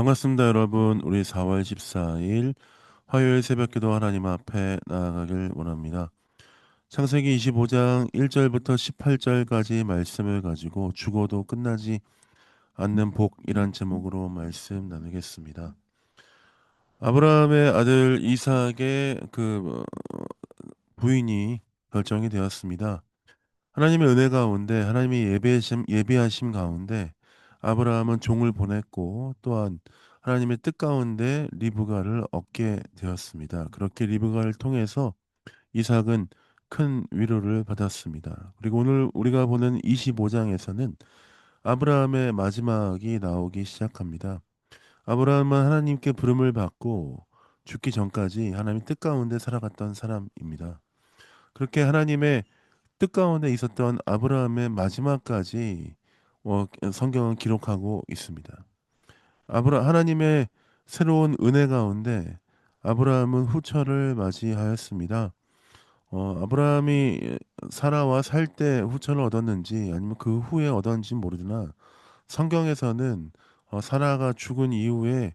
반갑습니다, 여러분. 우리 4월 14일 화요일 새벽기도 하나님 앞에 나아가길 원합니다. 창세기 25장 1절부터 18절까지 말씀을 가지고 죽어도 끝나지 않는 복이란 제목으로 말씀 나누겠습니다. 아브라함의 아들 이삭의 부인이 결정이 되었습니다. 하나님의 은혜 가운데, 하나님의 예비하심 가운데 아브라함은 종을 보냈고, 또한 하나님의 뜻 가운데 리브가를 얻게 되었습니다. 그렇게 리브가를 통해서 이삭은 큰 위로를 받았습니다. 그리고 오늘 우리가 보는 25장에서는 아브라함의 마지막이 나오기 시작합니다. 아브라함은 하나님께 부름을 받고 죽기 전까지 하나님의 뜻 가운데 살아갔던 사람입니다. 그렇게 하나님의 뜻 가운데 있었던 아브라함의 마지막까지 성경은 기록하고 있습니다. 하나님의 새로운 은혜 가운데 아브라함은 후처를 맞이하였습니다. 아브라함이 사라와 살 때 후처를 얻었는지 아니면 그 후에 얻었는지 모르나 성경에서는 사라가 죽은 이후에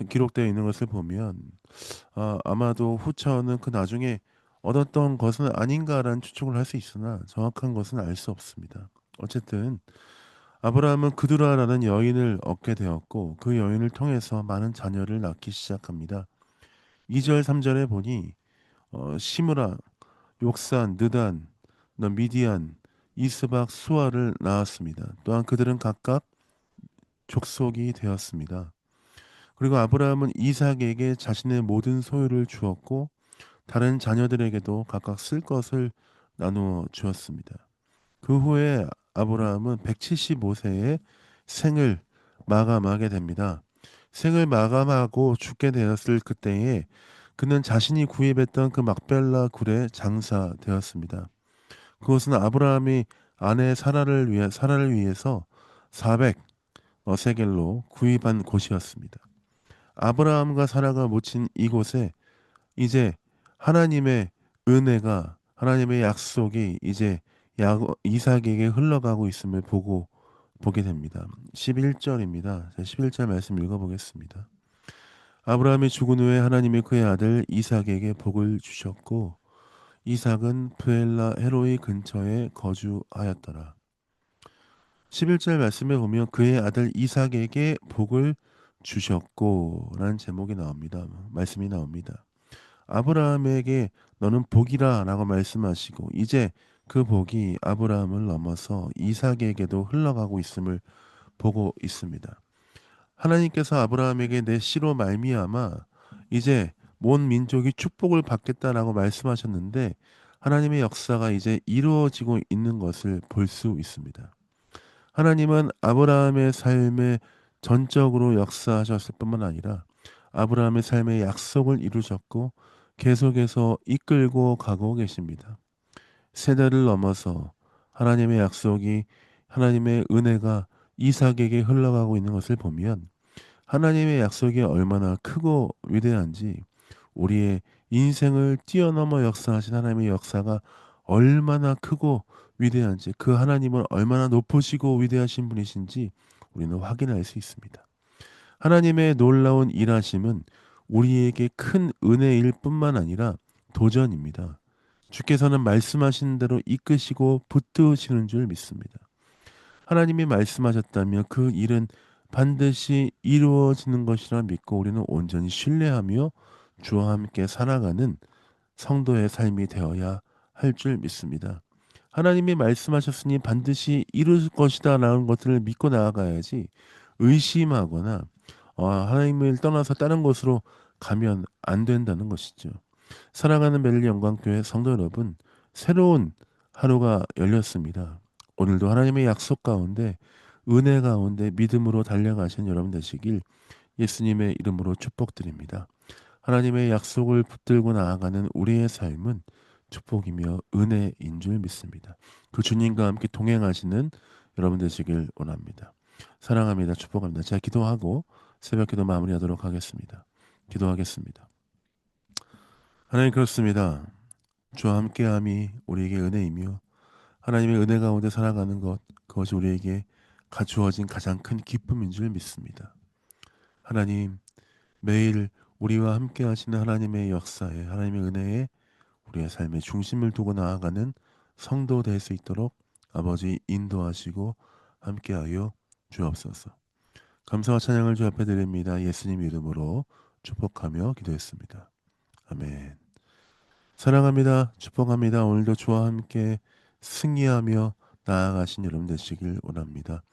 기록되어 있는 것을 보면 아마도 후처는 그 나중에 얻었던 것은 아닌가라는 추측을 할 수 있으나 정확한 것은 알 수 없습니다. 어쨌든 아브라함은 그두라라는 여인을 얻게 되었고 그 여인을 통해서 많은 자녀를 낳기 시작합니다. 2절 3절에 보니 시므라, 욕산, 느단, 미디안, 이스박, 수아를 낳았습니다. 또한 그들은 각각 족속이 되었습니다. 그리고 아브라함은 이삭에게 자신의 모든 소유를 주었고 다른 자녀들에게도 각각 쓸 것을 나누어 주었습니다. 그 후에 아브라함은 175세에 생을 마감하게 됩니다. 생을 마감하고 죽게 되었을 그때에 그는 자신이 구입했던 그 막벨라 굴에 장사되었습니다. 그것은 아브라함이 아내 사라를 위해서 400 세겔로 구입한 곳이었습니다. 아브라함과 사라가 묻힌 이곳에 이제 하나님의 은혜가 하나님의 약속이 이제 이삭에게 흘러가고 있음을 보게 됩니다. 11절입니다. 11절 말씀 읽어보겠습니다. 아브라함이 죽은 후에 하나님이 그의 아들 이삭에게 복을 주셨고 이삭은 브엘라 헤로이 근처에 거주하였더라. 11절 말씀에 보면 그의 아들 이삭에게 복을 주셨고 라는 제목이 나옵니다. 말씀이 나옵니다. 아브라함에게 너는 복이라 라고 말씀하시고 이제 그 복이 아브라함을 넘어서 이삭에게도 흘러가고 있음을 보고 있습니다. 하나님께서 아브라함에게 내 씨로 말미암아 이제 온 민족이 축복을 받겠다라고 말씀하셨는데 하나님의 역사가 이제 이루어지고 있는 것을 볼 수 있습니다. 하나님은 아브라함의 삶에 전적으로 역사하셨을 뿐만 아니라 아브라함의 삶의 약속을 이루셨고 계속해서 이끌고 가고 계십니다. 세대를 넘어서 하나님의 약속이 하나님의 은혜가 이삭에게 흘러가고 있는 것을 보면 하나님의 약속이 얼마나 크고 위대한지 우리의 인생을 뛰어넘어 역사하신 하나님의 역사가 얼마나 크고 위대한지 그 하나님은 얼마나 높으시고 위대하신 분이신지 우리는 확인할 수 있습니다. 하나님의 놀라운 일하심은 우리에게 큰 은혜일 뿐만 아니라 도전입니다. 주께서는 말씀하신 대로 이끄시고 붙드시는 줄 믿습니다. 하나님이 말씀하셨다면 그 일은 반드시 이루어지는 것이라 믿고 우리는 온전히 신뢰하며 주와 함께 살아가는 성도의 삶이 되어야 할 줄 믿습니다. 하나님이 말씀하셨으니 반드시 이룰 것이다라는 것들을 믿고 나아가야지 의심하거나 하나님을 떠나서 다른 곳으로 가면 안 된다는 것이죠. 사랑하는 베를린 영광교회 성도 여러분, 새로운 하루가 열렸습니다. 오늘도 하나님의 약속 가운데 은혜 가운데 믿음으로 달려가신 여러분 되시길 예수님의 이름으로 축복드립니다. 하나님의 약속을 붙들고 나아가는 우리의 삶은 축복이며 은혜인 줄 믿습니다. 그 주님과 함께 동행하시는 여러분 되시길 원합니다. 사랑합니다. 축복합니다. 제가 기도하고 새벽 기도 마무리하도록 하겠습니다. 기도하겠습니다. 하나님 그렇습니다. 주와 함께함이 우리에게 은혜이며 하나님의 은혜 가운데 살아가는 것 그것이 우리에게 주어진 가장 큰 기쁨인 줄 믿습니다. 하나님, 매일 우리와 함께 하시는 하나님의 역사에, 하나님의 은혜에 우리의 삶의 중심을 두고 나아가는 성도 될 수 있도록 아버지 인도하시고 함께하여 주옵소서. 감사와 찬양을 주 앞에 드립니다. 예수님 이름으로 축복하며 기도했습니다. 아멘. 사랑합니다. 축복합니다. 오늘도 주와 함께 승리하며 나아가신 여러분 되시길 원합니다.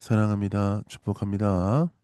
사랑합니다. 축복합니다.